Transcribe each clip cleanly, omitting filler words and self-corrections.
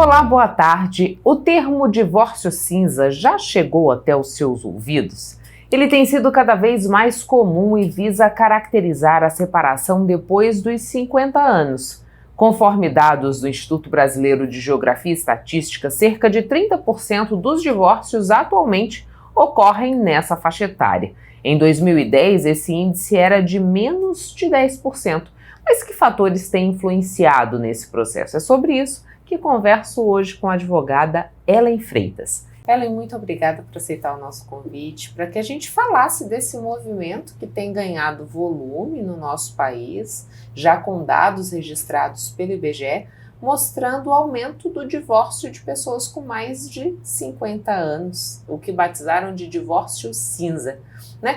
Olá, boa tarde. O termo divórcio cinza já chegou até os seus ouvidos? Ele tem sido cada vez mais comum e visa caracterizar a separação depois dos 50 anos. Conforme dados do Instituto Brasileiro de Geografia e Estatística, cerca de 30% dos divórcios atualmente ocorrem nessa faixa etária. Em 2010, esse índice era de menos de 10%. Mas que fatores têm influenciado nesse processo? É sobre isso que converso hoje com a advogada Ellen Freitas. Ellen, muito obrigada por aceitar o nosso convite, para que a gente falasse desse movimento que tem ganhado volume no nosso país, já com dados registrados pelo IBGE, mostrando o aumento do divórcio de pessoas com mais de 50 anos, o que batizaram de divórcio cinza.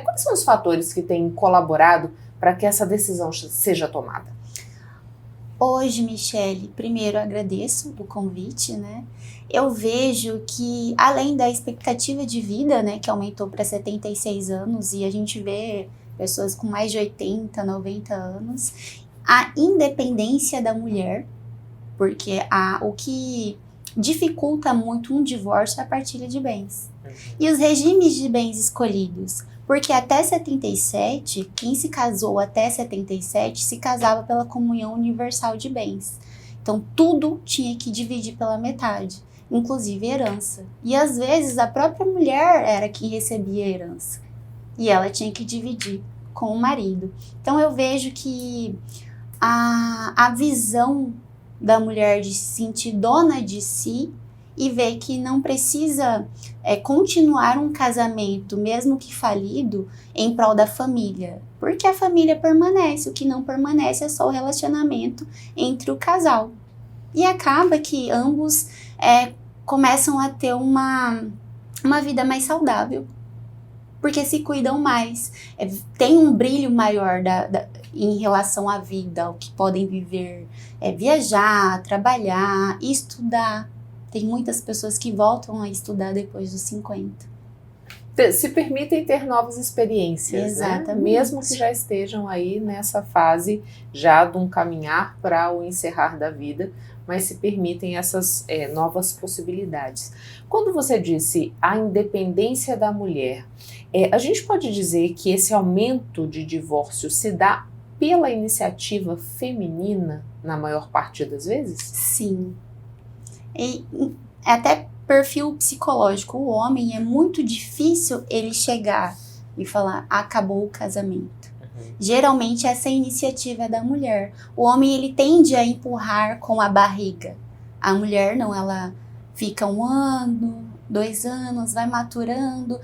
Quais são os fatores que têm colaborado para que essa decisão seja tomada? Hoje, Michele, primeiro agradeço o convite, Eu vejo que, além da expectativa de vida, que aumentou para 76 anos, e a gente vê pessoas com mais de 80, 90 anos, a independência da mulher, porque o que dificulta muito um divórcio é a partilha de bens. E os regimes de bens escolhidos, porque até 77, quem se casou até 77 se casava pela comunhão universal de bens. Então tudo tinha que dividir pela metade, inclusive herança. E às vezes a própria mulher era quem recebia a herança e ela tinha que dividir com o marido. Então eu vejo que a visão da mulher de se sentir dona de si e ver que não precisa continuar um casamento, mesmo que falido, em prol da família. Porque a família permanece, o que não permanece é só o relacionamento entre o casal. E acaba que ambos começam a ter uma vida mais saudável, porque se cuidam mais, tem um brilho maior em relação à vida, ao que podem viver, viajar, trabalhar, estudar. Tem muitas pessoas que voltam a estudar depois dos 50. Se permitem ter novas experiências, Exatamente. Mesmo que já estejam aí nessa fase já de um caminhar para o encerrar da vida, mas se permitem essas novas possibilidades. Quando você disse a independência da mulher, a gente pode dizer que esse aumento de divórcio se dá pela iniciativa feminina na maior parte das vezes? Sim. E até perfil psicológico, o homem é muito difícil ele chegar e falar, acabou o casamento. Geralmente essa iniciativa é da mulher. O homem ele tende a empurrar com a barriga. A mulher não, ela fica 1 ano, 2 anos, vai maturando,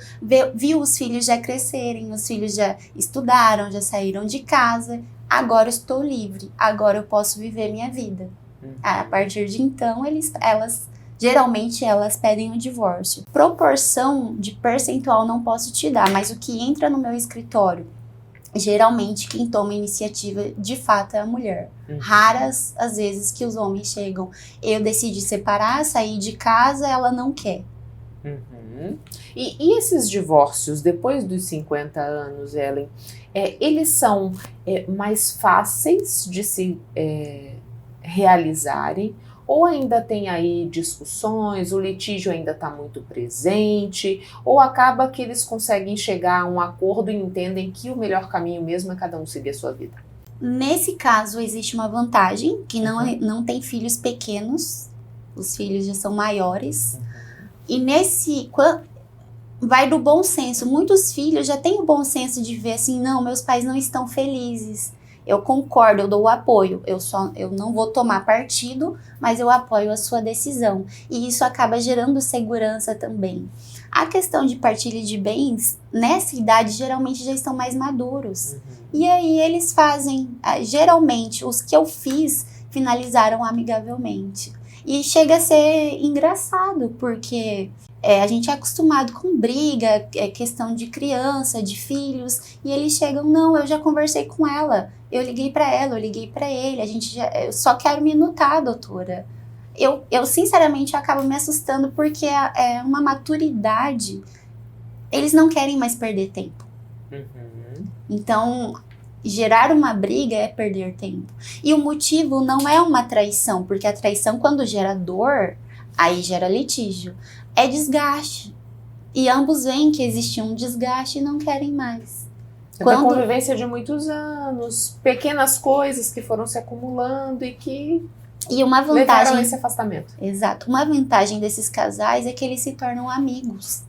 viu os filhos já crescerem, os filhos já estudaram, já saíram de casa, agora eu estou livre, agora eu posso viver minha vida. A partir de então, geralmente elas pedem o divórcio. Proporção de percentual não posso te dar, mas o que entra no meu escritório, geralmente quem toma a iniciativa de fato é a mulher. Raras as vezes que os homens chegam, eu decidi separar, sair de casa, ela não quer. E esses divórcios depois dos 50 anos, Ellen, eles são mais fáceis de se realizarem, ou ainda tem aí discussões, o litígio ainda está muito presente, ou acaba que eles conseguem chegar a um acordo e entendem que o melhor caminho mesmo é cada um seguir a sua vida? Nesse caso existe uma vantagem, que não tem filhos pequenos, os filhos já são maiores, e vai do bom senso, muitos filhos já têm o bom senso de ver assim, não, meus pais não estão felizes, eu concordo, eu dou o apoio, eu não vou tomar partido, mas eu apoio a sua decisão. E isso acaba gerando segurança também. A questão de partilha de bens, nessa idade, geralmente já estão mais maduros. E aí eles fazem, geralmente, os que eu fiz, finalizaram amigavelmente. E chega a ser engraçado, porque a gente é acostumado com briga, questão de criança, de filhos, e eles chegam, não, eu já conversei com ela, eu liguei pra ela, eu liguei pra ele, eu só quero minutar, doutora. Eu sinceramente, acabo me assustando, porque é uma maturidade, eles não querem mais perder tempo. Então, gerar uma briga é perder tempo. E o motivo não é uma traição, porque a traição, quando gera dor, Aí gera litígio. É desgaste. E ambos veem que existe um desgaste e não querem mais. É da convivência de muitos anos, pequenas coisas que foram se acumulando e que levaram a esse afastamento. Exato. Uma vantagem desses casais é que eles se tornam amigos.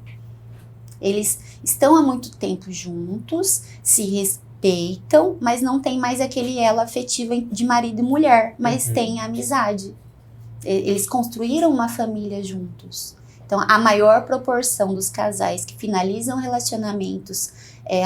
Eles estão há muito tempo juntos, se respeitam, mas não tem mais aquele elo afetivo de marido e mulher, mas tem amizade. Eles construíram uma família juntos. Então, a maior proporção dos casais que finalizam relacionamentos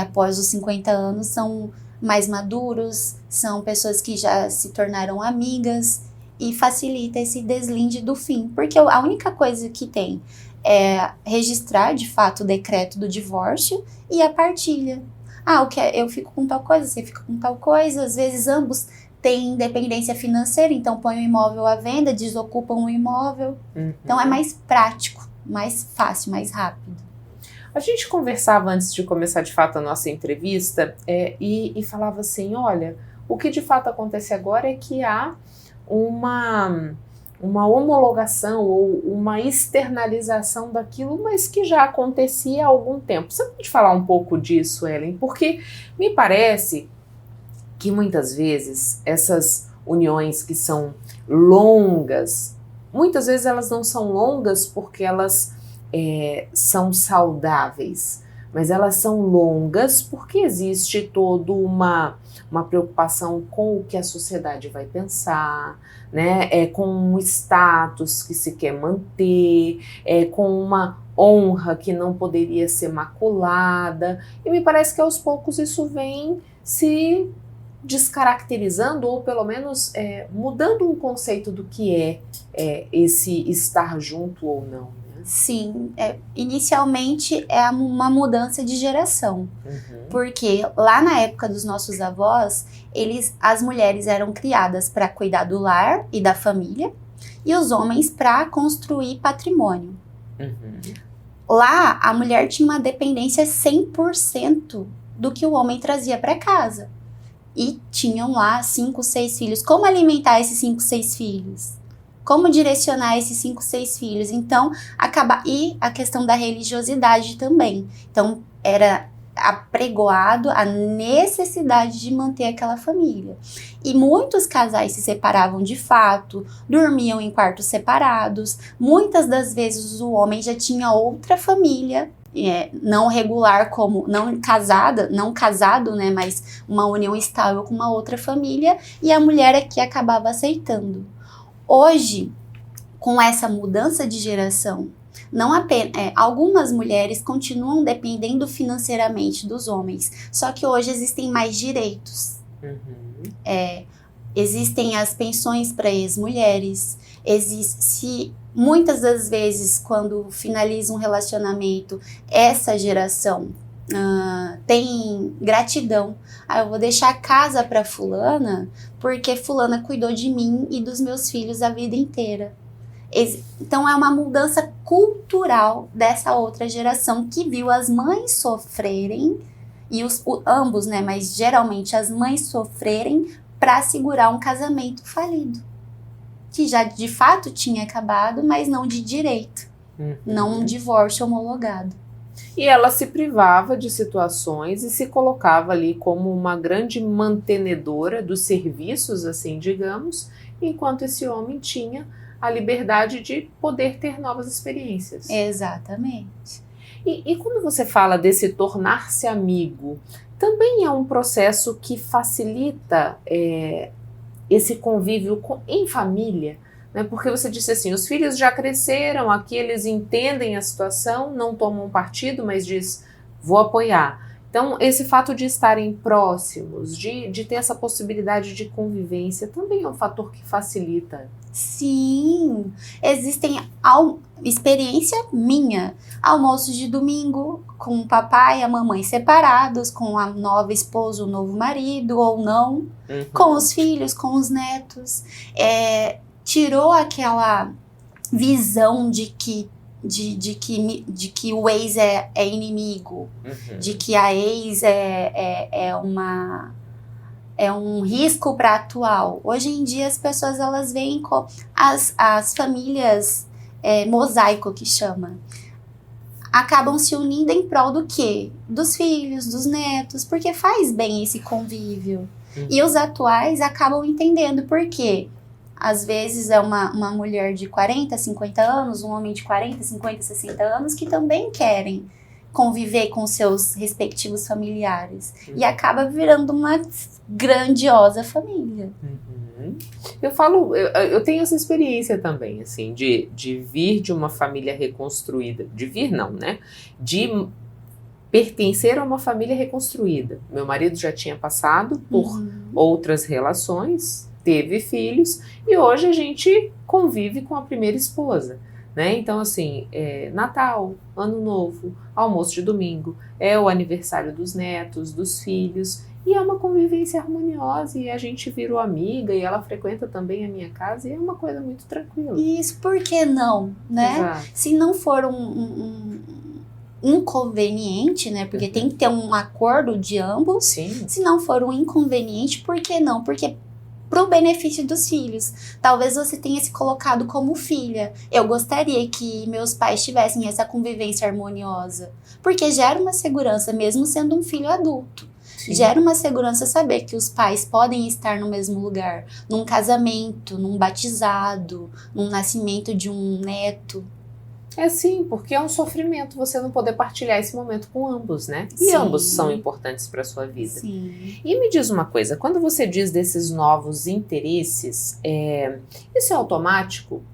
após os 50 anos são mais maduros, são pessoas que já se tornaram amigas e facilita esse deslinde do fim. Porque a única coisa que tem é registrar, de fato, o decreto do divórcio e a partilha. Eu fico com tal coisa, você fica com tal coisa. Às vezes, ambos têm independência financeira, então põe o imóvel à venda, desocupam o imóvel. Então, é mais prático, mais fácil, mais rápido. A gente conversava antes de começar de fato a nossa entrevista e falava assim, olha, o que de fato acontece agora é que há uma homologação ou uma externalização daquilo, mas que já acontecia há algum tempo. Você pode falar um pouco disso, Ellen? Porque me parece que muitas vezes essas uniões que são longas, muitas vezes elas não são longas porque elas são saudáveis, mas elas são longas porque existe toda uma preocupação com o que a sociedade vai pensar, né? Com um status que se quer manter, com uma honra que não poderia ser maculada, e me parece que aos poucos isso vem se descaracterizando ou pelo menos mudando um conceito do que é esse estar junto ou não. Sim, inicialmente é uma mudança de geração, porque lá na época dos nossos avós, as mulheres eram criadas para cuidar do lar e da família, e os homens para construir patrimônio. Lá, a mulher tinha uma dependência 100% do que o homem trazia para casa, e tinham lá 5, 6 filhos. Como alimentar esses 5, 6 filhos? Como direcionar esses 5, 6 filhos? Então, e a questão da religiosidade também. Então, era apregoado a necessidade de manter aquela família. E muitos casais se separavam de fato, dormiam em quartos separados. Muitas das vezes o homem já tinha outra família, não regular, como não casado, né, mas uma união estável com uma outra família, e a mulher aqui acabava aceitando. Hoje, com essa mudança de geração, não apenas algumas mulheres continuam dependendo financeiramente dos homens, só que hoje existem mais direitos. Existem as pensões para ex-mulheres, muitas das vezes, quando finaliza um relacionamento, essa geração tem gratidão. Eu vou deixar a casa para fulana porque fulana cuidou de mim e dos meus filhos a vida inteira. Então é uma mudança cultural dessa outra geração que viu as mães sofrerem, e ambos, né, mas geralmente as mães sofrerem para segurar um casamento falido, que já de fato tinha acabado, mas não de direito, não um divórcio homologado. E ela se privava de situações e se colocava ali como uma grande mantenedora dos serviços, assim, digamos, enquanto esse homem tinha a liberdade de poder ter novas experiências. Exatamente. E quando você fala desse tornar-se amigo, também é um processo que facilita esse convívio em família, né? Porque você disse assim, os filhos já cresceram, aqui eles entendem a situação, não tomam partido, mas diz, vou apoiar. Então, esse fato de estarem próximos, de ter essa possibilidade de convivência, também é um fator que facilita. Sim, existem experiência minha, almoços de domingo com o papai e a mamãe separados, com a nova esposa, o novo marido ou não, com os filhos, com os netos, tirou aquela visão de que o ex é inimigo, de que a ex é um risco para a atual. Hoje em dia as pessoas elas veem as famílias mosaico que chama, acabam se unindo em prol do quê? Dos filhos, dos netos, porque faz bem esse convívio. E os atuais acabam entendendo por quê. Às vezes é uma mulher de 40, 50 anos, um homem de 40, 50, 60 anos que também querem conviver com seus respectivos familiares. E acaba virando uma grandiosa família. Eu tenho essa experiência também, assim, de vir de uma família reconstruída. De vir não, né? De pertencer a uma família reconstruída. Meu marido já tinha passado por outras relações, teve filhos, e hoje a gente convive com a primeira esposa, né? Então, assim, Natal, Ano Novo, almoço de domingo, é o aniversário dos netos, dos filhos, e é uma convivência harmoniosa, e a gente virou amiga, e ela frequenta também a minha casa, e é uma coisa muito tranquila. Isso, por que não, né? Exato. Se não for um inconveniente, né? Porque tem que ter um acordo de ambos. Sim. Se não for um inconveniente, por que não? Porque pro benefício dos filhos. Talvez você tenha se colocado como filha. Eu gostaria que meus pais tivessem essa convivência harmoniosa. Porque gera uma segurança, mesmo sendo um filho adulto. Sim. Gera uma segurança saber que os pais podem estar no mesmo lugar. Num casamento, num batizado, num nascimento de um neto. É sim, porque é um sofrimento você não poder partilhar esse momento com ambos, né? E Sim. ambos são importantes para sua vida. Sim. E me diz uma coisa, quando você diz desses novos interesses, isso é automático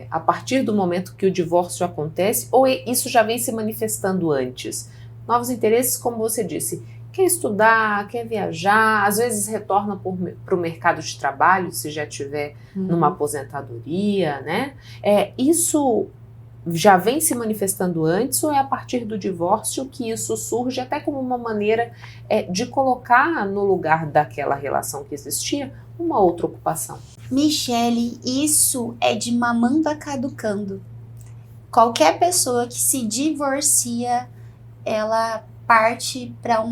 a partir do momento que o divórcio acontece ou isso já vem se manifestando antes? Novos interesses, como você disse, quer estudar, quer viajar, às vezes retorna para o mercado de trabalho, se já tiver numa aposentadoria, né? Isso já vem se manifestando antes ou é a partir do divórcio que isso surge até como uma maneira de colocar no lugar daquela relação que existia uma outra ocupação? Michele, isso é de mamando a caducando. Qualquer pessoa que se divorcia, ela parte para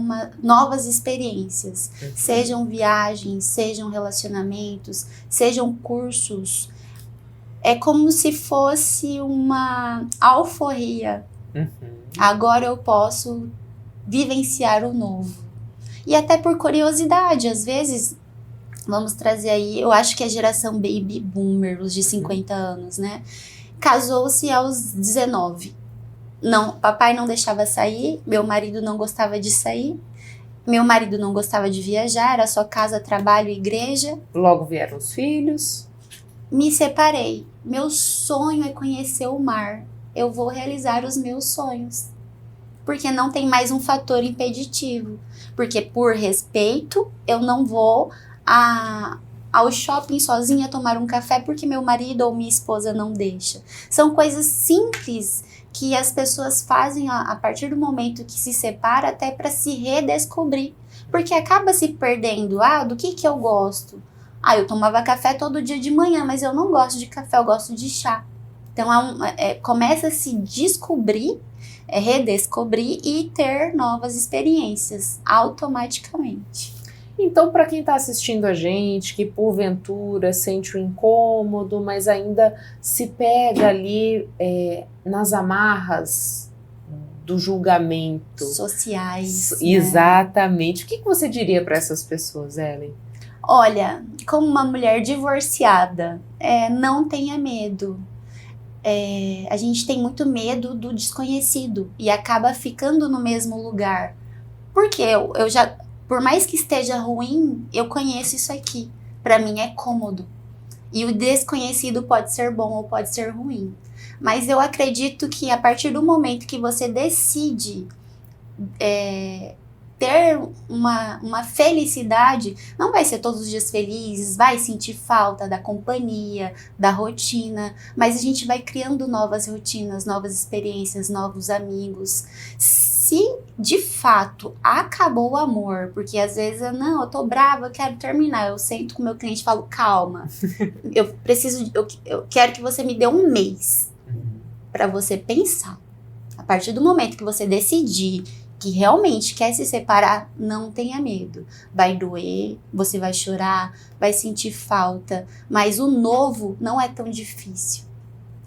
novas experiências. Sejam viagens, sejam relacionamentos, sejam cursos. É como se fosse uma alforria. Agora eu posso vivenciar o novo. E até por curiosidade, às vezes, vamos trazer aí, eu acho que a geração baby boomer, os de 50 anos, né? Casou-se aos 19. Não, papai não deixava sair, meu marido não gostava de sair, meu marido não gostava de viajar, era só casa, trabalho, igreja. Logo vieram os filhos. Me separei. Meu sonho é conhecer o mar. Eu vou realizar os meus sonhos. Porque não tem mais um fator impeditivo. Porque por respeito, eu não vou ao shopping sozinha tomar um café porque meu marido ou minha esposa não deixa. São coisas simples que as pessoas fazem a partir do momento que se separa até para se redescobrir. Porque acaba se perdendo. Do que eu gosto? Eu tomava café todo dia de manhã, mas eu não gosto de café, eu gosto de chá. Então, começa a se descobrir, redescobrir e ter novas experiências automaticamente. Então, para quem está assistindo a gente, que porventura sente um incômodo, mas ainda se pega ali nas amarras do julgamento. Sociais. Exatamente. Né? O que você diria para essas pessoas, Ellen? Olha, como uma mulher divorciada, não tenha medo. A gente tem muito medo do desconhecido e acaba ficando no mesmo lugar. Porque eu já, por mais que esteja ruim, eu conheço isso aqui. Para mim é cômodo. E o desconhecido pode ser bom ou pode ser ruim. Mas eu acredito que a partir do momento que você decide ter uma felicidade, não vai ser todos os dias felizes, vai sentir falta da companhia, da rotina, mas a gente vai criando novas rotinas, novas experiências, novos amigos. Se de fato acabou o amor, porque às vezes eu tô brava, eu quero terminar, eu sento com o meu cliente e falo, calma, eu quero que você me dê um mês para você pensar. A partir do momento que você decidir que realmente quer se separar, não tenha medo. Vai doer, você vai chorar, vai sentir falta, mas o novo não é tão difícil.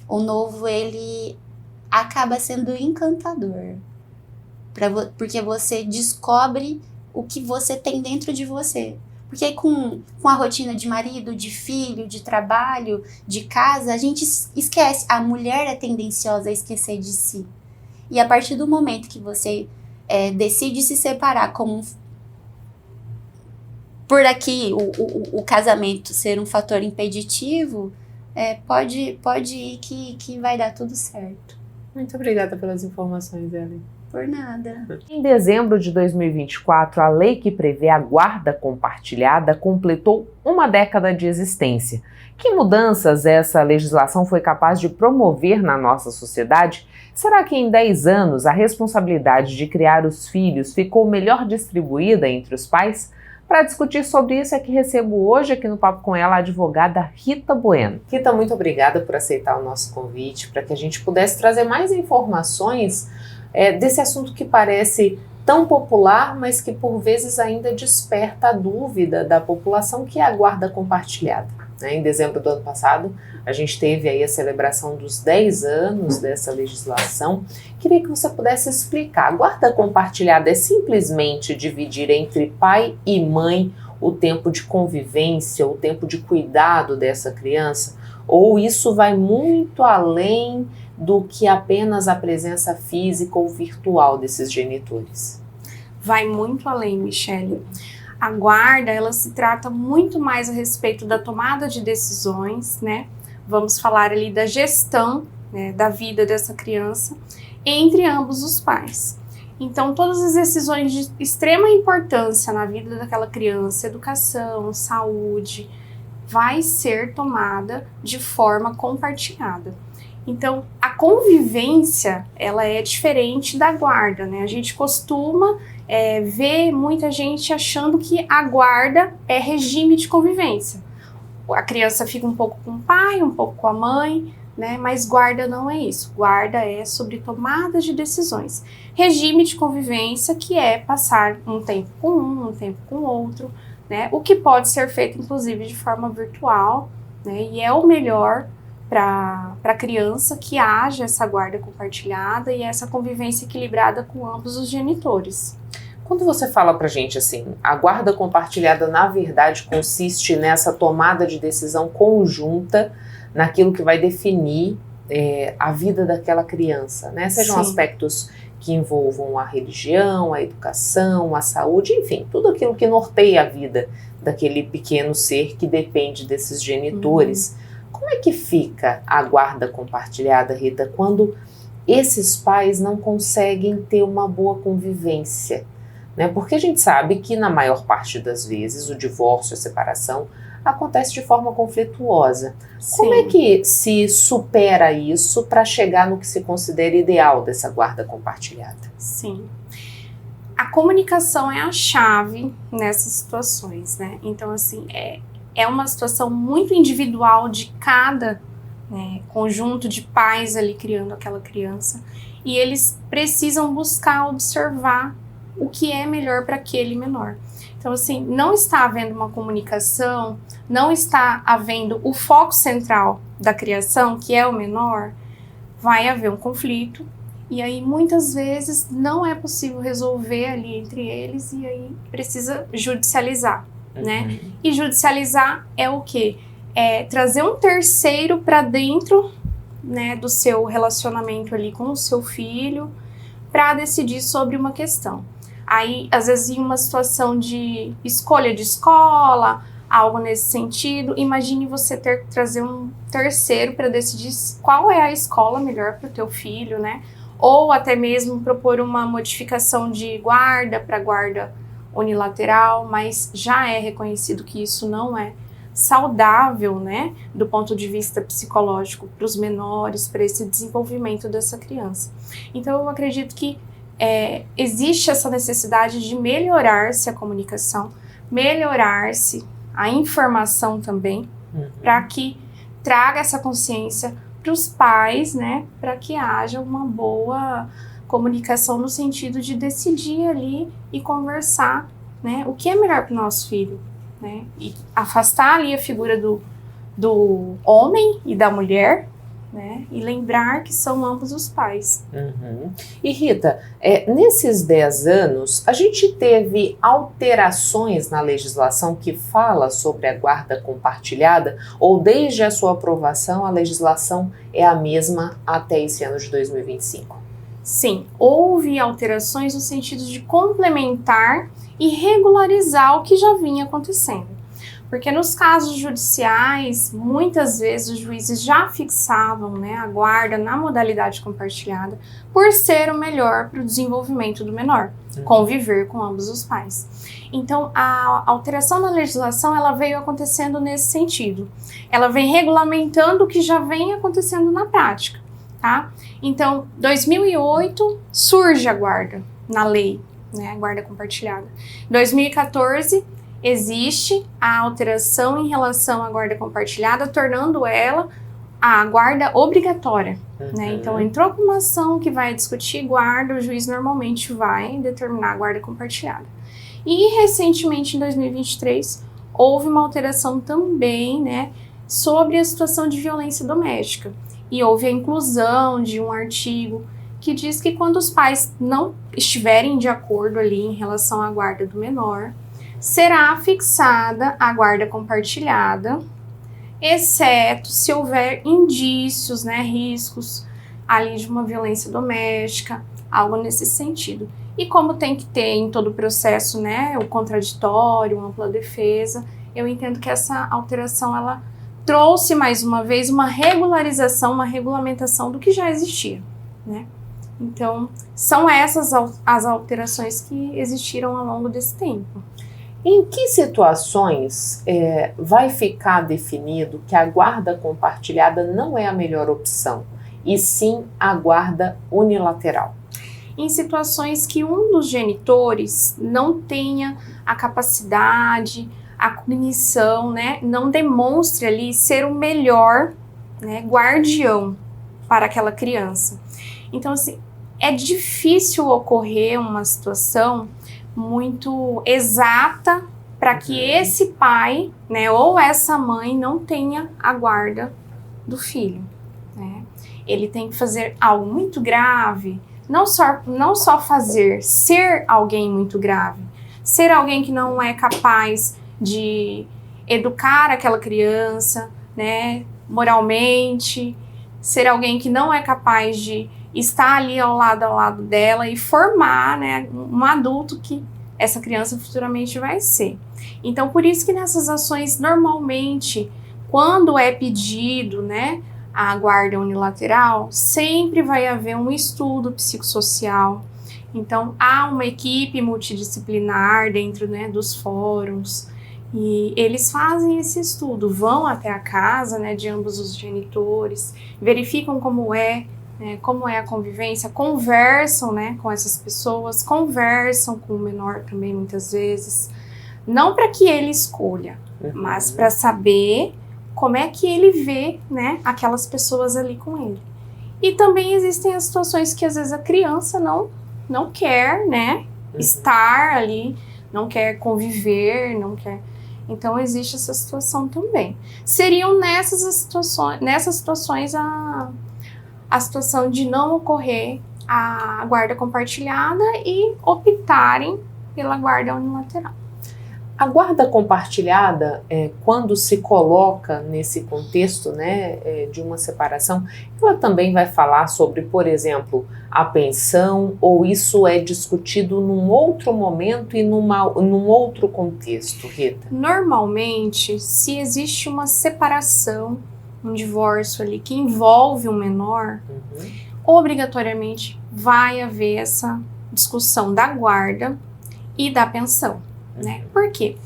O novo, ele acaba sendo encantador. Porque você descobre o que você tem dentro de você. Porque com a rotina de marido, de filho, de trabalho, de casa, a gente esquece. A mulher é tendenciosa a esquecer de si. E a partir do momento que você decide se separar por aqui o casamento ser um fator impeditivo, pode ir que vai dar tudo certo. Muito obrigada pelas informações, Ellen. Por nada. Em dezembro de 2024, a lei que prevê a guarda compartilhada completou uma década de existência. Que mudanças essa legislação foi capaz de promover na nossa sociedade? Será que em 10 anos a responsabilidade de criar os filhos ficou melhor distribuída entre os pais? Para discutir sobre isso é que recebo hoje aqui no Papo com Ela a advogada Rita Bueno. Rita, muito obrigada por aceitar o nosso convite, para que a gente pudesse trazer mais informações desse assunto que parece tão popular, mas que por vezes ainda desperta a dúvida da população, que é a guarda compartilhada. Em dezembro do ano passado, a gente teve aí a celebração dos 10 anos dessa legislação. Queria que você pudesse explicar. A guarda compartilhada é simplesmente dividir entre pai e mãe o tempo de convivência, o tempo de cuidado dessa criança? Ou isso vai muito além do que apenas a presença física ou virtual desses genitores? Vai muito além, Michele. A guarda, ela se trata muito mais a respeito da tomada de decisões, né? Vamos falar ali da gestão, né, da vida dessa criança entre ambos os pais. Então, todas as decisões de extrema importância na vida daquela criança, educação, saúde, vai ser tomada de forma compartilhada. Então, a convivência, ela é diferente da guarda, né? A gente costuma ver muita gente achando que a guarda é regime de convivência. A criança fica um pouco com o pai, um pouco com a mãe, né? Mas guarda não é isso. Guarda é sobre tomada de decisões. Regime de convivência, que é passar um tempo com um tempo com o outro, né? O que pode ser feito, inclusive, de forma virtual, né? E é o melhor para a criança, que haja essa guarda compartilhada e essa convivência equilibrada com ambos os genitores. Quando você fala pra gente assim, a guarda compartilhada na verdade consiste nessa tomada de decisão conjunta naquilo que vai definir a vida daquela criança, né? Sejam Sim. aspectos que envolvam a religião, a educação, a saúde, enfim, tudo aquilo que norteia a vida daquele pequeno ser que depende desses genitores. Como é que fica a guarda compartilhada, Rita, quando esses pais não conseguem ter uma boa convivência? Né? Porque a gente sabe que na maior parte das vezes o divórcio, a separação, acontece de forma conflituosa. Sim. Como é que se supera isso para chegar no que se considera ideal dessa guarda compartilhada? Sim. A comunicação é a chave nessas situações, né? Então, assim, é uma situação muito individual de cada, né, conjunto de pais ali criando aquela criança, e eles precisam buscar observar o que é melhor para aquele menor. Então, assim, não está havendo uma comunicação, não está havendo o foco central da criação, que é o menor, vai haver um conflito, e aí muitas vezes não é possível resolver ali entre eles, e aí precisa judicializar, né? E judicializar é o quê? É trazer um terceiro para dentro, né, do seu relacionamento ali com o seu filho, para decidir sobre uma questão. Aí, às vezes, em uma situação de escolha de escola, algo nesse sentido, imagine você trazer um terceiro para decidir qual é a escola melhor para o teu filho, né? Ou até mesmo propor uma modificação de guarda para guarda unilateral, mas já é reconhecido que isso não é saudável, né? Do ponto de vista psicológico para os menores, para esse desenvolvimento dessa criança. Então, eu acredito que existe essa necessidade de melhorar-se a comunicação, melhorar-se a informação também, para que traga essa consciência para os pais, né, para que haja uma boa comunicação no sentido de decidir ali e conversar, né, o que é melhor para o nosso filho, né, e afastar ali a figura do homem e da mulher, né? E lembrar que são ambos os pais. Uhum. E Rita, nesses 10 anos, a gente teve alterações na legislação que fala sobre a guarda compartilhada, ou desde a sua aprovação a legislação é a mesma até esse ano de 2025? Sim, houve alterações no sentido de complementar e regularizar o que já vinha acontecendo. Porque nos casos judiciais, muitas vezes os juízes já fixavam, né, a guarda na modalidade compartilhada por ser o melhor para o desenvolvimento do menor, conviver com ambos os pais. Então, a alteração na legislação ela veio acontecendo nesse sentido. Ela vem regulamentando o que já vem acontecendo na prática, tá? Então, 2008 surge a guarda na lei, né, a guarda compartilhada. 2014 existe a alteração em relação à guarda compartilhada, tornando ela a guarda obrigatória, né? Então, entrou com uma ação que vai discutir guarda, o juiz normalmente vai determinar a guarda compartilhada. E, recentemente, em 2023, houve uma alteração também, né, sobre a situação de violência doméstica. E houve a inclusão de um artigo que diz que quando os pais não estiverem de acordo ali em relação à guarda do menor, será fixada a guarda compartilhada, exceto se houver indícios, né, riscos ali de uma violência doméstica, algo nesse sentido. E como tem que ter em todo o processo, né, o contraditório, uma ampla defesa, eu entendo que essa alteração ela trouxe mais uma vez uma regularização, uma regulamentação do que já existia, né? Então, são essas as alterações que existiram ao longo desse tempo. Em que situações vai ficar definido que a guarda compartilhada não é a melhor opção, e sim a guarda unilateral? Em situações que um dos genitores não tenha a capacidade, a cognição, né, não demonstre ali ser o melhor, né, guardião para aquela criança. Então, assim, é difícil ocorrer uma situação muito exata para que esse pai, né, ou essa mãe não tenha a guarda do filho, né? Ele tem que fazer algo muito grave, não só fazer ser alguém muito grave, ser alguém que não é capaz de educar aquela criança, né, moralmente, ser alguém que não é capaz de estar ali ao lado dela e formar, né, um adulto que essa criança futuramente vai ser. Então, por isso que nessas ações, normalmente, quando é pedido, né, a guarda unilateral, sempre vai haver um estudo psicossocial. Então, há uma equipe multidisciplinar dentro, né, dos fóruns, e eles fazem esse estudo, vão até a casa, né, de ambos os genitores, verificam como é a convivência, conversam, né, com essas pessoas, conversam com o menor também muitas vezes, não para que ele escolha, mas para saber como é que ele vê, né, aquelas pessoas ali com ele. E também existem as situações que às vezes a criança não quer, né, estar ali, não quer conviver, não quer. Então existe essa situação também. Seriam nessas situações a situação de não ocorrer a guarda compartilhada e optarem pela guarda unilateral. A guarda compartilhada, quando se coloca nesse contexto, né, de uma separação, ela também vai falar sobre, por exemplo, a pensão, ou isso é discutido num outro momento e num outro contexto, Rita? Normalmente, se existe uma separação, um divórcio ali que envolve um menor, obrigatoriamente vai haver essa discussão da guarda e da pensão, né? Por quê?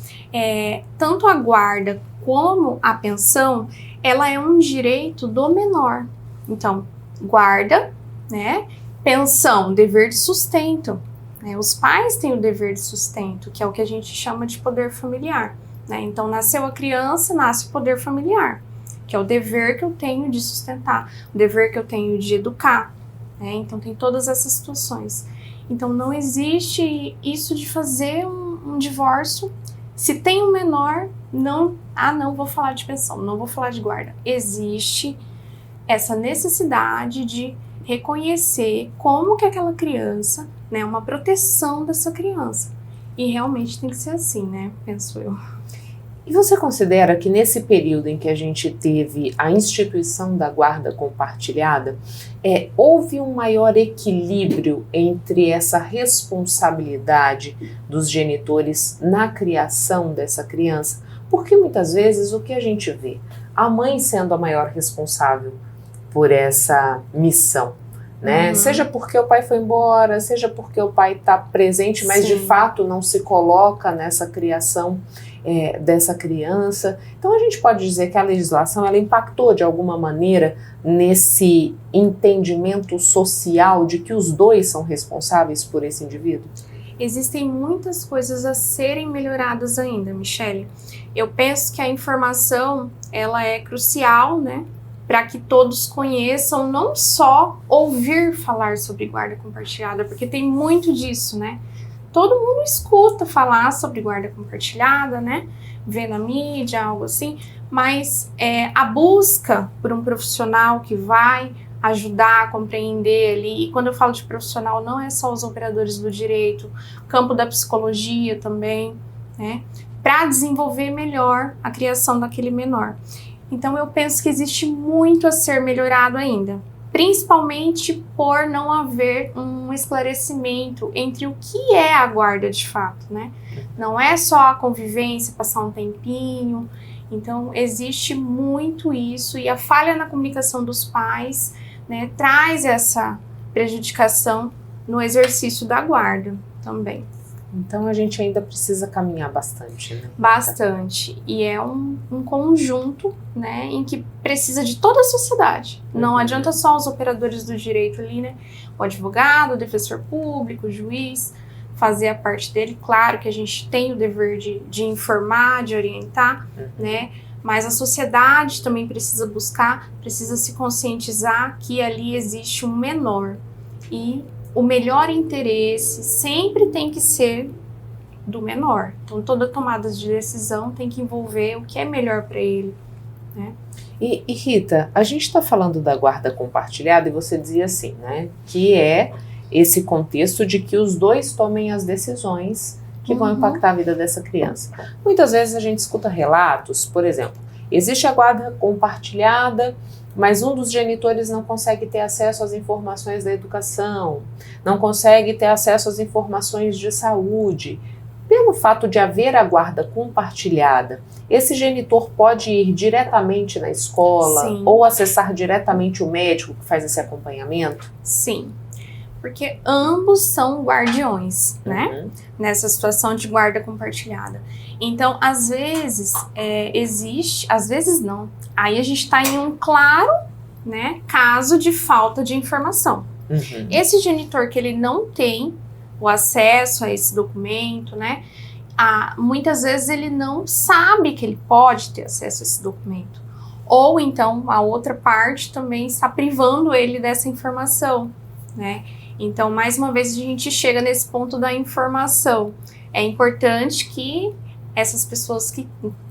Tanto a guarda como a pensão, ela é um direito do menor. Então, guarda, né? Pensão, dever de sustento, né? Os pais têm o dever de sustento, que é o que a gente chama de poder familiar, né? Então, nasceu a criança, nasce o poder familiar, que é o dever que eu tenho de sustentar, o dever que eu tenho de educar, né? Então tem todas essas situações. Então não existe isso de fazer um divórcio. Se tem um menor, não vou falar de pensão, não vou falar de guarda. Existe essa necessidade de reconhecer como que aquela criança, né, uma proteção dessa criança. E realmente tem que ser assim, né, penso eu. E você considera que nesse período em que a gente teve a instituição da guarda compartilhada, houve um maior equilíbrio entre essa responsabilidade dos genitores na criação dessa criança? Porque muitas vezes o que a gente vê? A mãe sendo a maior responsável por essa missão, né? Seja porque o pai foi embora, seja porque o pai está presente, mas de fato não se coloca nessa criação dessa criança. Então a gente pode dizer que a legislação ela impactou de alguma maneira nesse entendimento social de que os dois são responsáveis por esse indivíduo? Existem muitas coisas a serem melhoradas ainda, Michele. Eu penso que a informação ela é crucial, né? Para que todos conheçam, não só ouvir falar sobre guarda compartilhada, porque tem muito disso, né? Todo mundo escuta falar sobre guarda compartilhada, né? Vê na mídia, algo assim, mas a busca por um profissional que vai ajudar a compreender ali, e quando eu falo de profissional, não é só os operadores do direito, campo da psicologia também, né? Para desenvolver melhor a criação daquele menor. Então eu penso que existe muito a ser melhorado ainda, principalmente por não haver um esclarecimento entre o que é a guarda de fato, né? Não é só a convivência, passar um tempinho. Então existe muito isso, e a falha na comunicação dos pais, né, traz essa prejudicação no exercício da guarda também. Então a gente ainda precisa caminhar bastante, né? Bastante. E é um conjunto, né, em que precisa de toda a sociedade. Não adianta só os operadores do direito ali, né? O advogado, o defensor público, o juiz, fazer a parte dele. Claro que a gente tem o dever de informar, de orientar, né? Mas a sociedade também precisa buscar, precisa se conscientizar que ali existe um menor. E o melhor interesse sempre tem que ser do menor. Então, toda tomada de decisão tem que envolver o que é melhor para ele, né? E Rita, a gente está falando da guarda compartilhada e você dizia assim, né? Que é esse contexto de que os dois tomem as decisões que vão impactar a vida dessa criança. Muitas vezes a gente escuta relatos, por exemplo, existe a guarda compartilhada, mas um dos genitores não consegue ter acesso às informações da educação, não consegue ter acesso às informações de saúde. Pelo fato de haver a guarda compartilhada, esse genitor pode ir diretamente na escola ou acessar diretamente o médico que faz esse acompanhamento? Sim, porque ambos são guardiões, né? Nessa situação de guarda compartilhada. Então, às vezes, existe, às vezes não. Aí a gente está em um claro, né, caso de falta de informação. Esse genitor que ele não tem o acesso a esse documento, né, muitas vezes ele não sabe que ele pode ter acesso a esse documento. Ou então, a outra parte também está privando ele dessa informação, né? Então, mais uma vez, a gente chega nesse ponto da informação. É importante que essas pessoas que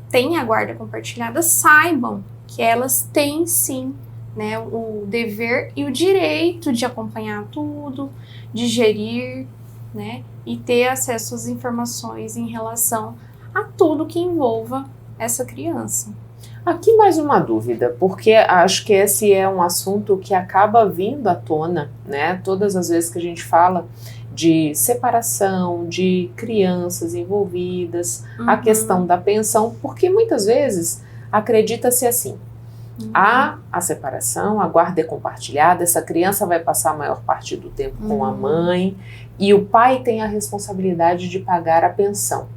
têm a guarda compartilhada saibam que elas têm sim, né, o dever e o direito de acompanhar tudo, de gerir, né, e ter acesso às informações em relação a tudo que envolva essa criança. Aqui mais uma dúvida, porque acho que esse é um assunto que acaba vindo à tona, né? Todas as vezes que a gente fala de separação, de crianças envolvidas, a questão da pensão, porque muitas vezes acredita-se assim, há a separação, a guarda é compartilhada, essa criança vai passar a maior parte do tempo com a mãe e o pai tem a responsabilidade de pagar a pensão.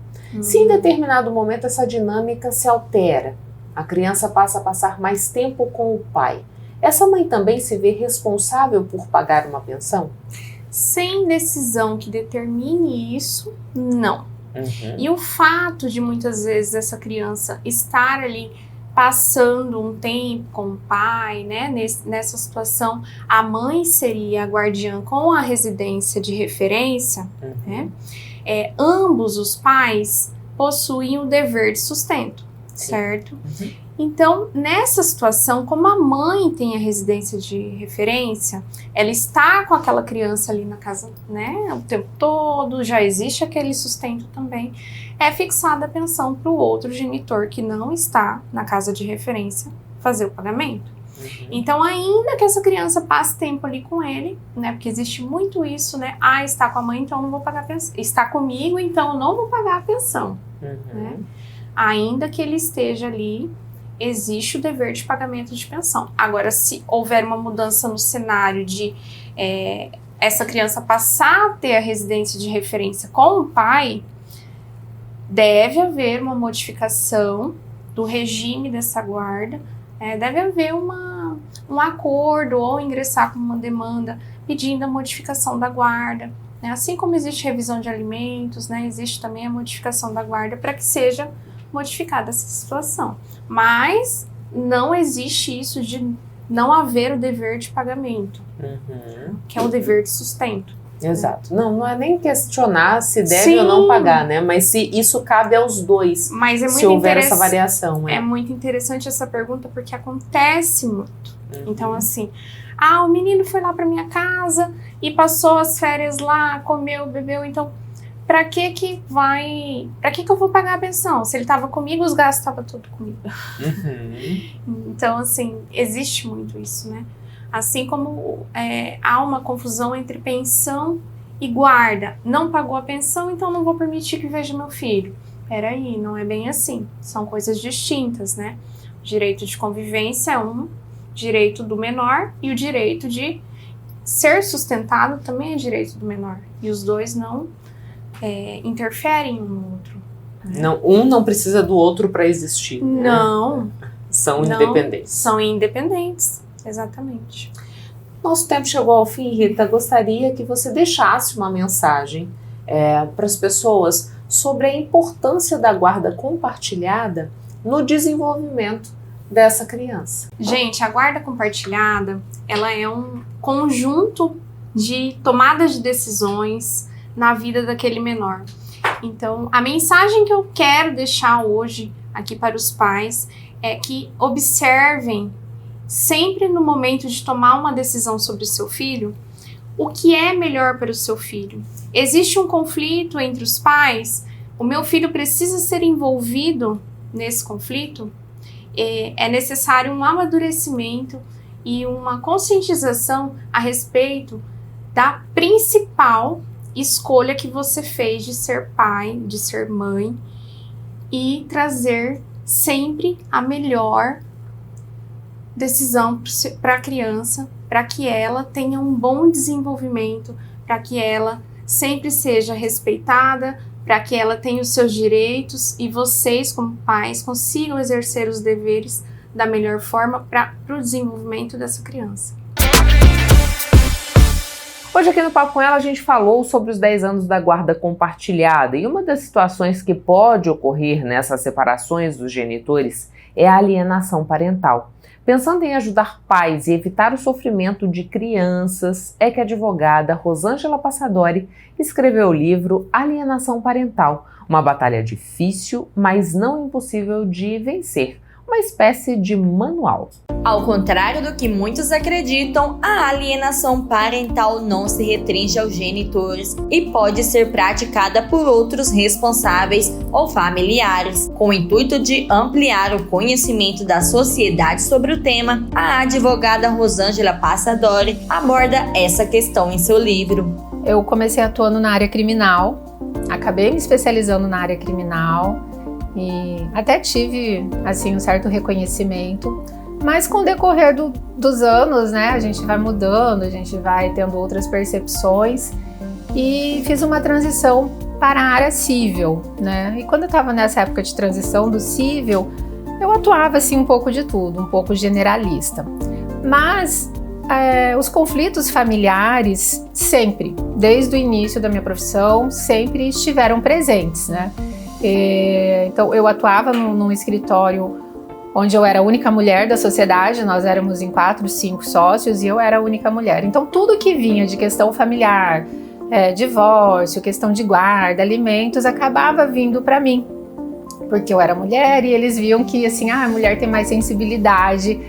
Se em determinado momento essa dinâmica se altera, a criança passa a passar mais tempo com o pai, essa mãe também se vê responsável por pagar uma pensão? Sem decisão que determine isso, não. E o fato de muitas vezes essa criança estar ali passando um tempo com o pai, né, nessa situação, a mãe seria a guardiã com a residência de referência, né? Ambos os pais possuem o dever de sustento. certo? Então, nessa situação, como a mãe tem a residência de referência, ela está com aquela criança ali na casa, né, o tempo todo, já existe aquele sustento também, é fixada a pensão para o outro genitor que não está na casa de referência fazer o pagamento. Então, ainda que essa criança passe tempo ali com ele, né, porque existe muito isso, né, está com a mãe, então eu não vou pagar a pensão, está comigo, então eu não vou pagar a pensão, né? Ainda que ele esteja ali, existe o dever de pagamento de pensão. Agora, se houver uma mudança no cenário de essa criança passar a ter a residência de referência com o pai, deve haver uma modificação do regime dessa guarda, deve haver um acordo ou ingressar com uma demanda pedindo a modificação da guarda. Né? Assim como existe revisão de alimentos, né, existe também a modificação da guarda para que seja modificada essa situação. Mas não existe isso de não haver o dever de pagamento, que é o dever de sustento. Exato. Não é nem questionar se deve ou não pagar, né? Mas se isso cabe aos dois, mas é muito se houver essa variação. É muito interessante essa pergunta porque acontece muito. Então, assim, o menino foi lá para minha casa e passou as férias lá, comeu, bebeu, então pra que eu vou pagar a pensão? Se ele tava comigo, os gastos estavam tudo comigo. Então, assim, existe muito isso, né? Assim como há uma confusão entre pensão e guarda. Não pagou a pensão, então não vou permitir que veja meu filho. Peraí, não é bem assim. São coisas distintas, né? O direito de convivência é um, direito do menor, e o direito de ser sustentado também é direito do menor. E os dois não interferem um no outro. Né? Não, um não precisa do outro para existir. Não. Né? São independentes. São independentes, exatamente. Nosso tempo chegou ao fim, Rita. Gostaria que você deixasse uma mensagem para as pessoas sobre a importância da guarda compartilhada no desenvolvimento dessa criança. Gente, a guarda compartilhada, ela é um conjunto de tomadas de decisões na vida daquele menor. Então, a mensagem que eu quero deixar hoje aqui para os pais é que observem sempre no momento de tomar uma decisão sobre o seu filho, o que é melhor para o seu filho. Existe um conflito entre os pais? O meu filho precisa ser envolvido nesse conflito? É necessário um amadurecimento e uma conscientização a respeito da principal escolha que você fez de ser pai, de ser mãe, e trazer sempre a melhor decisão para a criança, para que ela tenha um bom desenvolvimento, para que ela sempre seja respeitada, para que ela tenha os seus direitos e vocês, como pais, consigam exercer os deveres da melhor forma para o desenvolvimento dessa criança. Hoje aqui no Papo com Ela a gente falou sobre os 10 anos da guarda compartilhada e uma das situações que pode ocorrer nessas separações dos genitores é a alienação parental. Pensando em ajudar pais e evitar o sofrimento de crianças, é que a advogada Rosângela Passadori escreveu o livro Alienação Parental, uma batalha difícil, mas não impossível de vencer, uma espécie de manual. Ao contrário do que muitos acreditam, a alienação parental não se restringe aos genitores e pode ser praticada por outros responsáveis ou familiares. Com o intuito de ampliar o conhecimento da sociedade sobre o tema, a advogada Rosângela Passadori aborda essa questão em seu livro. Eu comecei atuando na área criminal, acabei me especializando na área criminal e até tive assim, um certo reconhecimento. Mas com o decorrer dos anos, né, a gente vai mudando, a gente vai tendo outras percepções e fiz uma transição para a área civil, né? E quando eu estava nessa época de transição do civil, eu atuava assim um pouco de tudo, um pouco generalista. Mas os conflitos familiares sempre, desde o início da minha profissão, sempre estiveram presentes, né? Então eu atuava num escritório onde eu era a única mulher da sociedade, nós éramos em 4, 5 sócios e eu era a única mulher. Então tudo que vinha de questão familiar, divórcio, questão de guarda, alimentos, acabava vindo para mim. porque eu era mulher e eles viam que assim, a mulher tem mais sensibilidade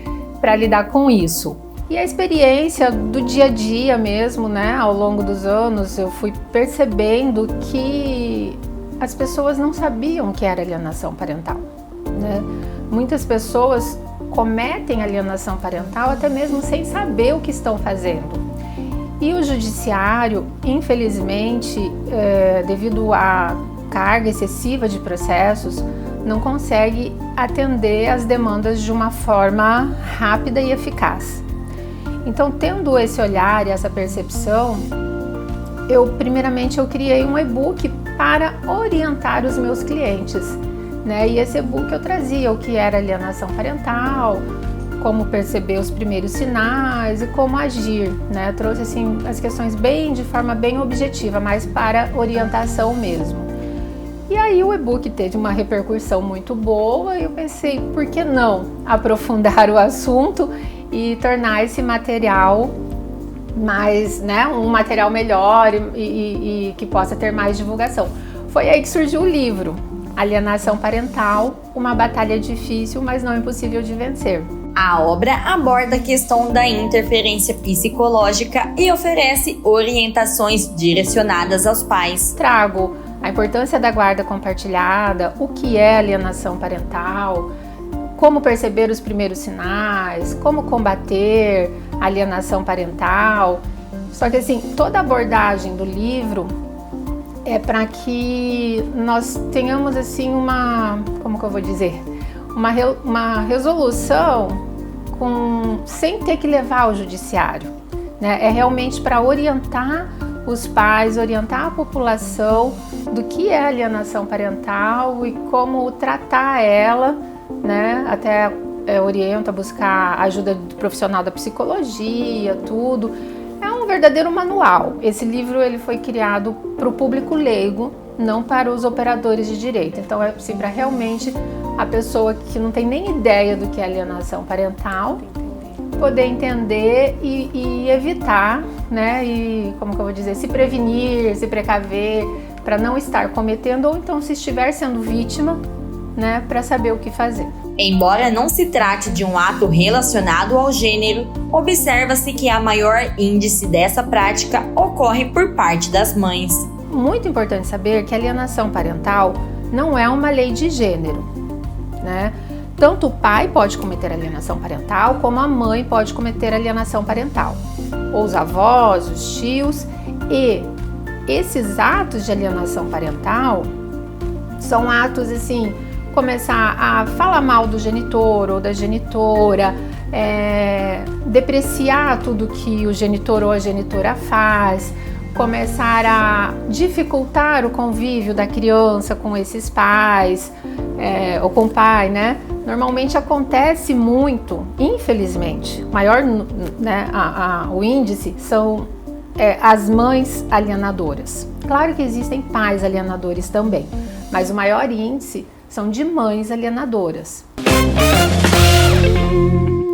para lidar com isso. E a experiência do dia a dia mesmo, né, ao longo dos anos, eu fui percebendo que as pessoas não sabiam o que era alienação parental, né? Muitas pessoas cometem alienação parental até mesmo sem saber o que estão fazendo. E o judiciário, infelizmente, devido à carga excessiva de processos, não consegue atender as demandas de uma forma rápida e eficaz. Então, tendo esse olhar e essa percepção, primeiramente eu criei um e-book para orientar os meus clientes, né? E esse e-book eu trazia o que era alienação parental, como perceber os primeiros sinais e como agir, né? Eu trouxe assim as questões de forma bem objetiva, mas para orientação mesmo. E aí o e-book teve uma repercussão muito boa e eu pensei, por que não aprofundar o assunto e tornar esse material mais, né, um material melhor e que possa ter mais divulgação. Foi aí que surgiu o livro, Alienação Parental, uma batalha difícil, mas não impossível de vencer. A obra aborda a questão da interferência psicológica e oferece orientações direcionadas aos pais. Trago a importância da guarda compartilhada, o que é alienação parental, como perceber os primeiros sinais, como combater a alienação parental. Só que assim, toda a abordagem do livro é para que nós tenhamos assim uma resolução sem ter que levar ao judiciário, né? É realmente para orientar os pais, orientar a população do que é alienação parental e como tratar ela, né? Até orienta a buscar ajuda do profissional da psicologia, tudo. É um verdadeiro manual. Esse livro ele foi criado para o público leigo, não para os operadores de direito. Então é assim, para realmente a pessoa que não tem nem ideia do que é alienação parental poder entender e evitar, né? E como que eu vou dizer, se prevenir, se precaver para não estar cometendo ou então se estiver sendo vítima, né, para saber o que fazer. Embora não se trate de um ato relacionado ao gênero, observa-se que a maior índice dessa prática ocorre por parte das mães. Muito importante saber que a alienação parental não é uma lei de gênero, né? Tanto o pai pode cometer alienação parental, como a mãe pode cometer alienação parental, ou os avós, os tios, e esses atos de alienação parental são atos assim, começar a falar mal do genitor ou da genitora, depreciar tudo que o genitor ou a genitora faz, começar a dificultar o convívio da criança com esses pais, ou com o pai, né? Normalmente acontece muito, infelizmente, maior, né, o índice são as mães alienadoras. Claro que existem pais alienadores também, mas o maior índice são de mães alienadoras.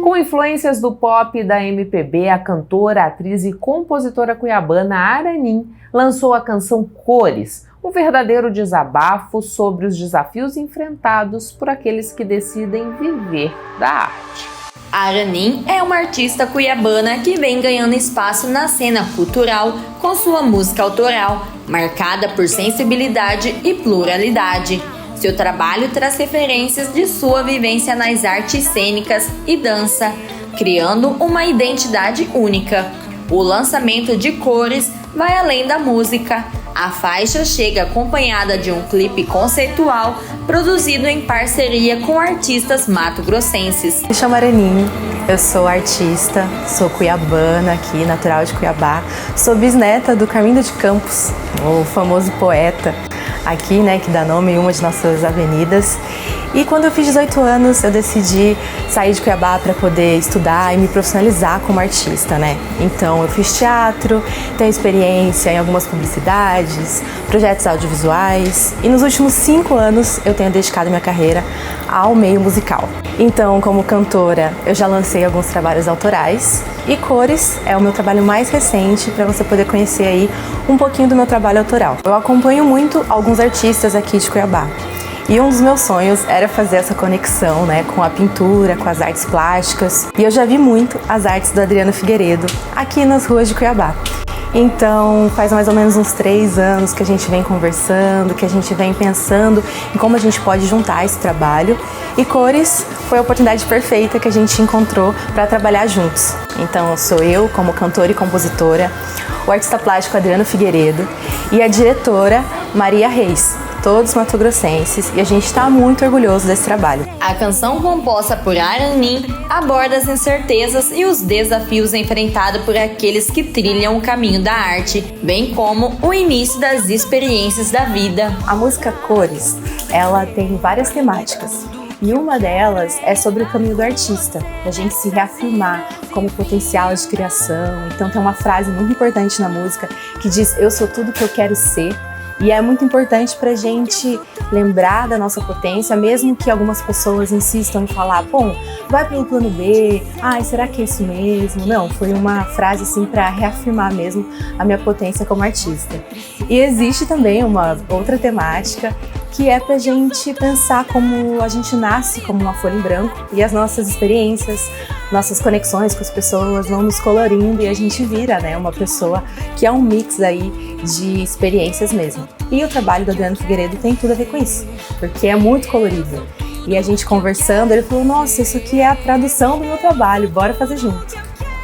Com influências do pop e da MPB, a cantora, atriz e compositora cuiabana Aranin lançou a canção Cores, um verdadeiro desabafo sobre os desafios enfrentados por aqueles que decidem viver da arte. Aranin é uma artista cuiabana que vem ganhando espaço na cena cultural com sua música autoral, marcada por sensibilidade e pluralidade. Seu trabalho traz referências de sua vivência nas artes cênicas e dança, criando uma identidade única. O lançamento de Cores vai além da música. A faixa chega acompanhada de um clipe conceitual produzido em parceria com artistas mato-grossenses. Me chamo Aranin, eu sou artista, sou cuiabana aqui, natural de Cuiabá. Sou bisneta do Carmindo de Campos, o famoso poeta aqui, né, que dá nome em uma de nossas avenidas. E quando eu fiz 18 anos, eu decidi sair de Cuiabá para poder estudar e me profissionalizar como artista, né? Então eu fiz teatro, tenho experiência em algumas publicidades, projetos audiovisuais e nos últimos 5 anos eu tenho dedicado minha carreira ao meio musical. Então, como cantora, eu já lancei alguns trabalhos autorais e Cores é o meu trabalho mais recente para você poder conhecer aí um pouquinho do meu trabalho autoral. Eu acompanho muito alguns artistas aqui de Cuiabá. E um dos meus sonhos era fazer essa conexão, né, com a pintura, com as artes plásticas. E eu já vi muito as artes do Adriano Figueiredo aqui nas ruas de Cuiabá. Então, faz mais ou menos uns 3 anos que a gente vem conversando, que a gente vem pensando em como a gente pode juntar esse trabalho. E Cores foi a oportunidade perfeita que a gente encontrou para trabalhar juntos. Então, sou eu, como cantora e compositora, o artista plástico Adriano Figueiredo e a diretora Maria Reis, todos mato-grossenses, e a gente está muito orgulhoso desse trabalho. A canção composta por Aranin aborda as incertezas e os desafios enfrentados por aqueles que trilham o caminho da arte, bem como o início das experiências da vida. A música Cores, ela tem várias temáticas. E uma delas é sobre o caminho do artista, a gente se reafirmar como potencial de criação. Então tem uma frase muito importante na música que diz: eu sou tudo que eu quero ser. E é muito importante pra gente lembrar da nossa potência, mesmo que algumas pessoas insistam em falar, bom, vai pelo plano B, ai, será que é isso mesmo? Não, foi uma frase assim pra reafirmar mesmo a minha potência como artista. E existe também uma outra temática que é pra gente pensar como a gente nasce como uma folha em branco e as nossas experiências, nossas conexões com as pessoas vão nos colorindo e a gente vira, né, uma pessoa que é um mix aí de experiências mesmo. E o trabalho do Adriano Figueiredo tem tudo a ver com isso, porque é muito colorido. E a gente conversando, ele falou, nossa, isso aqui é a tradução do meu trabalho, bora fazer junto.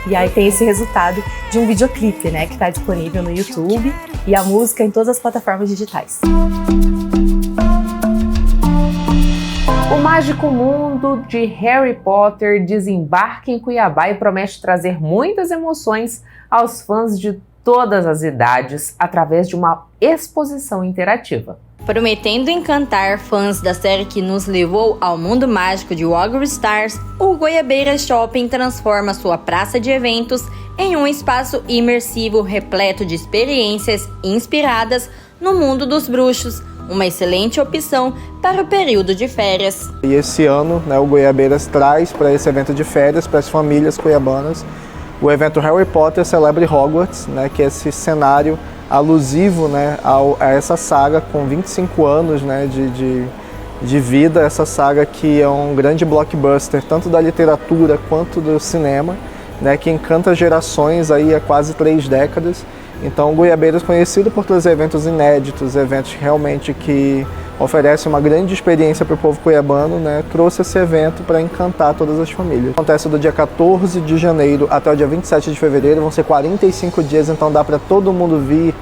E aí tem esse resultado de um videoclipe, né, que está disponível no YouTube e a música em todas as plataformas digitais. O mágico mundo de Harry Potter desembarca em Cuiabá e promete trazer muitas emoções aos fãs de todas as idades através de uma exposição interativa. Prometendo encantar fãs da série que nos levou ao mundo mágico de Hogwarts Stars, o Goiabeira Shopping transforma sua praça de eventos em um espaço imersivo repleto de experiências inspiradas no mundo dos bruxos, uma excelente opção para o período de férias. E esse ano, né, o Goiabeiras traz para esse evento de férias, para as famílias cuiabanas, o evento Harry Potter Celebre Hogwarts, né, que é esse cenário alusivo, né, a essa saga com 25 anos, né, de vida, essa saga que é um grande blockbuster, tanto da literatura quanto do cinema, né, que encanta gerações aí há quase 3 décadas. Então, o Goiabeiras, conhecido por trazer eventos inéditos, eventos realmente que oferecem uma grande experiência para o povo cuiabano, né, trouxe esse evento para encantar todas as famílias. Acontece do dia 14 de janeiro até o dia 27 de fevereiro, vão ser 45 dias, então dá para todo mundo vir,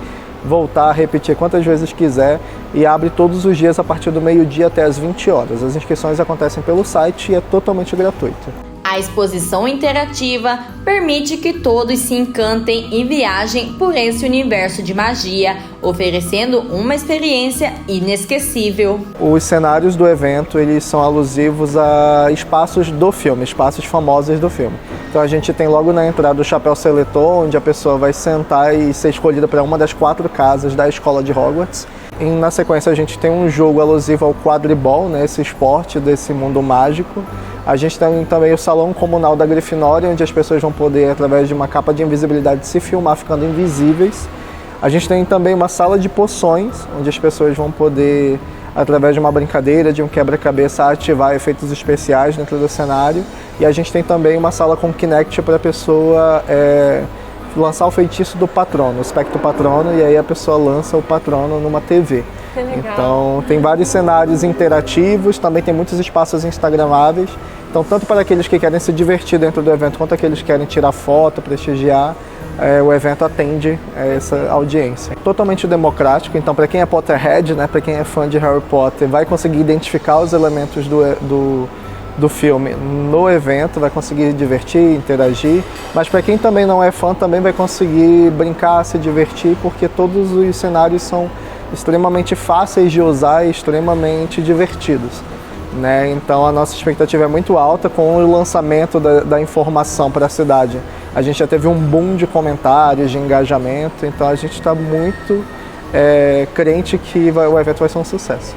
voltar, repetir quantas vezes quiser, e abre todos os dias a partir do meio-dia até as 20 horas. As inscrições acontecem pelo site e é totalmente gratuito. A exposição interativa permite que todos se encantem e viajem por esse universo de magia, oferecendo uma experiência inesquecível. Os cenários do evento, eles são alusivos a espaços do filme, espaços famosos do filme. Então a gente tem logo na entrada o chapéu seletor, onde a pessoa vai sentar e ser escolhida para uma das 4 casas da escola de Hogwarts. E na sequência a gente tem um jogo alusivo ao quadribol, né, esse esporte desse mundo mágico. A gente tem também o salão comunal da Grifinória, onde as pessoas vão poder, através de uma capa de invisibilidade, se filmar ficando invisíveis. A gente tem também uma sala de poções, onde as pessoas vão poder, através de uma brincadeira, de um quebra-cabeça, ativar efeitos especiais dentro do cenário. E a gente tem também uma sala com Kinect para a pessoa lançar o feitiço do patrono, o espectro patrono, e aí a pessoa lança o patrono numa TV. Então tem vários cenários interativos, também tem muitos espaços instagramáveis. Então tanto para aqueles que querem se divertir dentro do evento, quanto aqueles que querem tirar foto, prestigiar, o evento atende essa audiência. Totalmente democrático, então para quem é Potterhead, né, para quem é fã de Harry Potter, vai conseguir identificar os elementos do filme no evento, vai conseguir divertir, interagir, mas para quem também não é fã, também vai conseguir brincar, se divertir, porque todos os cenários são extremamente fáceis de usar e extremamente divertidos, né? Então a nossa expectativa é muito alta com o lançamento da informação para a cidade. A gente já teve um boom de comentários, de engajamento, então a gente está muito crente que o evento vai ser um sucesso.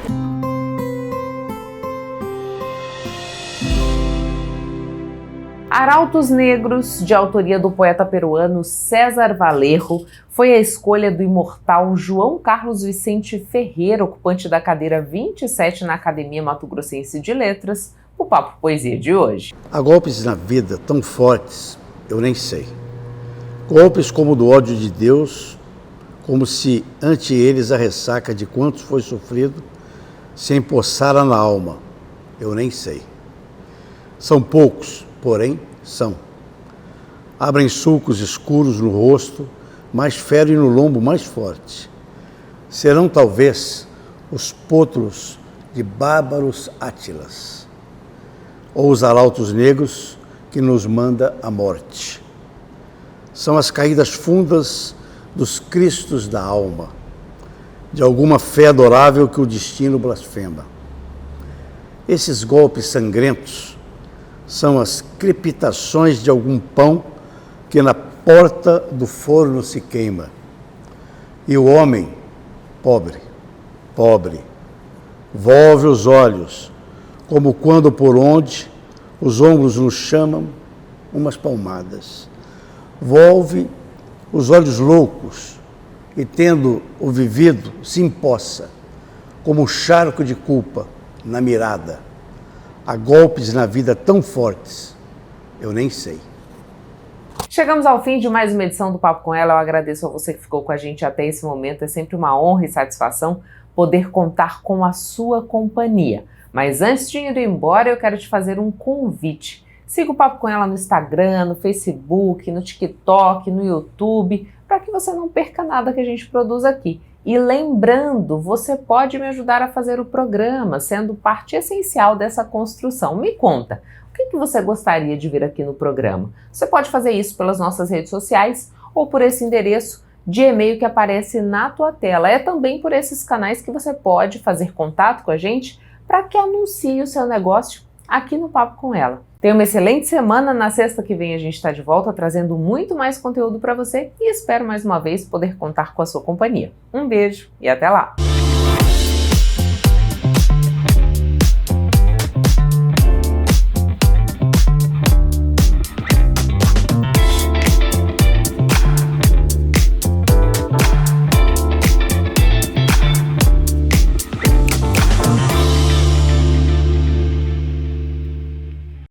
Arautos Negros, de autoria do poeta peruano César Valerro, foi a escolha do imortal João Carlos Vicente Ferreira, ocupante da cadeira 27 na Academia Mato Grossense de Letras, o Papo Poesia de hoje. Há golpes na vida tão fortes, eu nem sei. Golpes como o do ódio de Deus, como se ante eles a ressaca de quantos foi sofrido se empossara na alma, eu nem sei. São poucos, porém são. Abrem sulcos escuros no rosto, mas ferem no lombo mais forte. Serão talvez os potros de bárbaros Átilas, ou os arautos negros que nos manda a morte. São as caídas fundas dos cristos da alma, de alguma fé adorável que o destino blasfema. Esses golpes sangrentos são as crepitações de algum pão que na porta do forno se queima. E o homem, pobre, volve os olhos, como quando por onde os ombros nos chamam umas palmadas. Volve os olhos loucos e, tendo o vivido, se empossa, como um charco de culpa na mirada. Há golpes na vida tão fortes, eu nem sei. Chegamos ao fim de mais uma edição do Papo com Ela. Eu agradeço a você que ficou com a gente até esse momento. É sempre uma honra e satisfação poder contar com a sua companhia. Mas antes de ir embora, eu quero te fazer um convite. Siga o Papo com Ela no Instagram, no Facebook, no TikTok, no YouTube, para que você não perca nada que a gente produz aqui. E lembrando, você pode me ajudar a fazer o programa, sendo parte essencial dessa construção. Me conta, o que você gostaria de ver aqui no programa? Você pode fazer isso pelas nossas redes sociais ou por esse endereço de e-mail que aparece na tua tela. É também por esses canais que você pode fazer contato com a gente para que anuncie o seu negócio aqui no Papo com Ela. Tenha uma excelente semana. Na sexta que vem a gente está de volta trazendo muito mais conteúdo para você e espero mais uma vez poder contar com a sua companhia. Um beijo e até lá!